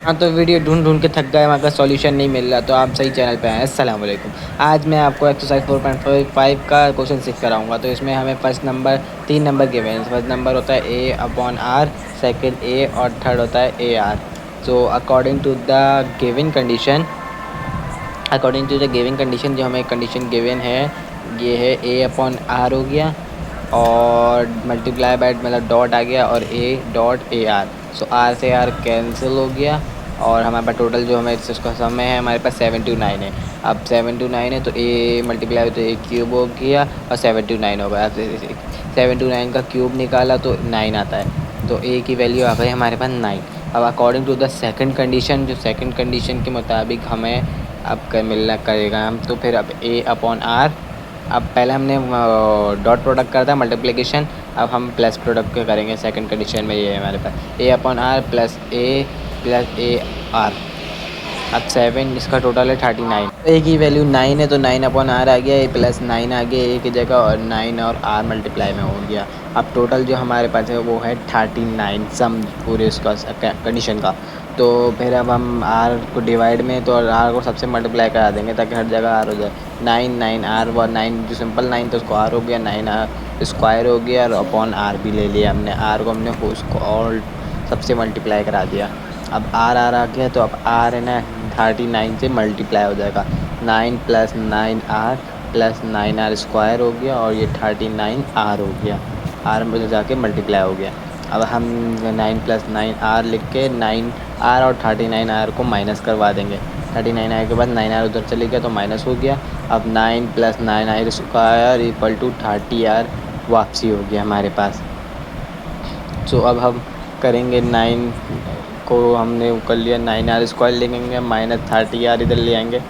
हाँ, तो वीडियो ढूँढ के थक गए, वहाँ का सॉल्यूशन नहीं मिल रहा, तो आप सही चैनल पे आए हैं। अस्सलाम वालेकुम। आज मैं आपको एक्सरसाइज 4.5 का क्वेश्चन सिख कराऊँगा। तो इसमें हमें फर्स्ट नंबर 3 नंबर गिवन है। फर्स्ट नंबर होता है a upon r, second a और थर्ड होता है a r. So according to the given condition जो हमें कंडीशन गिवन है, ये है ए अपॉन आर हो गया और मल्टीप्लाई बाय मतलब डॉट आ गया और a dot a r. So r से आर कैंसिल हो गया और हमारे पास टोटल जो हमें इसका समय है हमारे पास 7 to 9 है। अब 7 to 9 है तो ए मल्टीप्लाई तो ए क्यूब हो गया और 7 to 9 होगा। अब 7 to 9 का क्यूब निकाला तो 9 आता है, तो ए की वैल्यू आ गई हमारे पास 9। अब according to the second condition, जो सेकंड कंडीशन के मुताबिक हमें अब मिलना करेगा हम, तो फिर अब ए अपॉन आर। अब पहले हमने डॉट प्रोडक्ट करा था मल्टीप्लिकेशन, अब हम प्लस प्रोडक्ट के करेंगे सेकंड कंडीशन में। ये है हमारे पास a upon r plus a r. अब 7 इसका टोटल है 39। ए की वैल्यू 9 है तो 9 अपॉन आर आ गया, ए प्लस 9 आ गया ए की जगह और 9 और आर मल्टीप्लाई में हो गया। अब टोटल जो हमारे पास है वो है 39 सम पूरे इसका कंडीशन का। तो फिर अब हम आर को डिवाइड में तो आर को सबसे मल्टीप्लाई करा देंगे ताकि हर जगह आर हो जाए। 9 आर व 9 जो सिंपल 9 तो उसको आर हो गया, 9 आर स्क्वायर हो गया और अपॉन आर भी ले लिया हमने। आर को हमने उसको और सबसे मल्टीप्लाई करा दिया। अब आर आ गया तो अब आर है ना 39 से मल्टीप्लाई हो जाएगा। 9 + 9 आर प्लस 9 आर स्क्वायर हो गया और ये 39 आर हो गया। आर में जाके मल्टीप्लाई हो गया। अब हम 9 + 9 आर लिख के 9 आर और 39 आर को माइनस करवा देंगे। 39 आर के बाद 9 आर उधर चले गया तो माइनस हो गया। अब 9 + 9 r square equal to 30 r वापसी हो गया हमारे पास। सो अब हम करेंगे 9 को हमने कर लिया, 9 आर स्क्वायर लिखेंगे माइनस 30 आर इधर ले आएंगे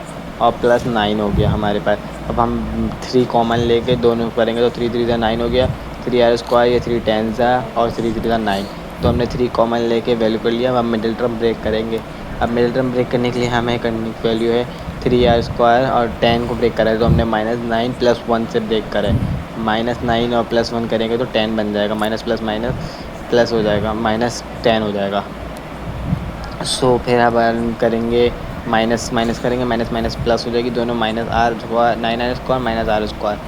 और प्लस 9 हो गया हमारे पास। अब हम 3 कॉमन लेके दोनों करेंगे तो 3 3 9 हो गया। 3 आर स्क्वायर, ये 3 10 और 3 3 9। तो हमने 3 कॉमन लेके वैल्यू कर लिया। अब हम मिडिल टर्म ब्रेक करेंगे। अब मिडिल टर्म ब्रेक करने के लिए हमें करने की वैल्यू है 3 आर स्क्वायर और 10 को ब्रेक करा है तो हमने -9 + 1 से ब्रेक करें। -9 और +1 करेंगे तो 10 बन जाएगा, माइनस प्लस माइनस प्लस हो जाएगा, -10 हो जाएगा। सो फिर अब हम करेंगे माइनस माइनस करेंगे, माइनस माइनस प्लस हो जाएगी, दोनों minus r square 9 r square minus r square.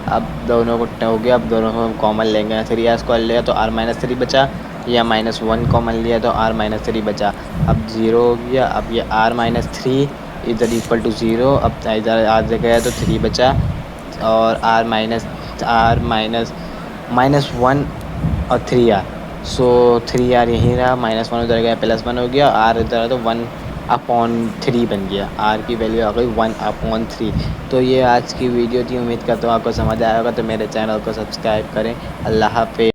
अब दोनों को हो गया। अब दोनों को हम कॉमन लेंगे। 3 आर स्क्वायर लिया तो आर -3 बचा, या -1 कॉमन लिया तो आर -3 बचा। अब 0 हो गया। अब ये आर -3 इधर इक्वल टू 0। अब इधर आर गया तो 3 बचा और आर माइनस -1 और 3 आर। सो 3 आर यहीं रहा, -1 उधर गया, +1 हो गया, आर इधर तो 1/3 बन गया। आर की वैल्यू आ गई 1/3। तो ये आज की वीडियो थी, उम्मीद करता हूँ आपको समझ आया होगा। तो मेरे चैनल को सब्सक्राइब करें। अल्लाह हाफ़िज़।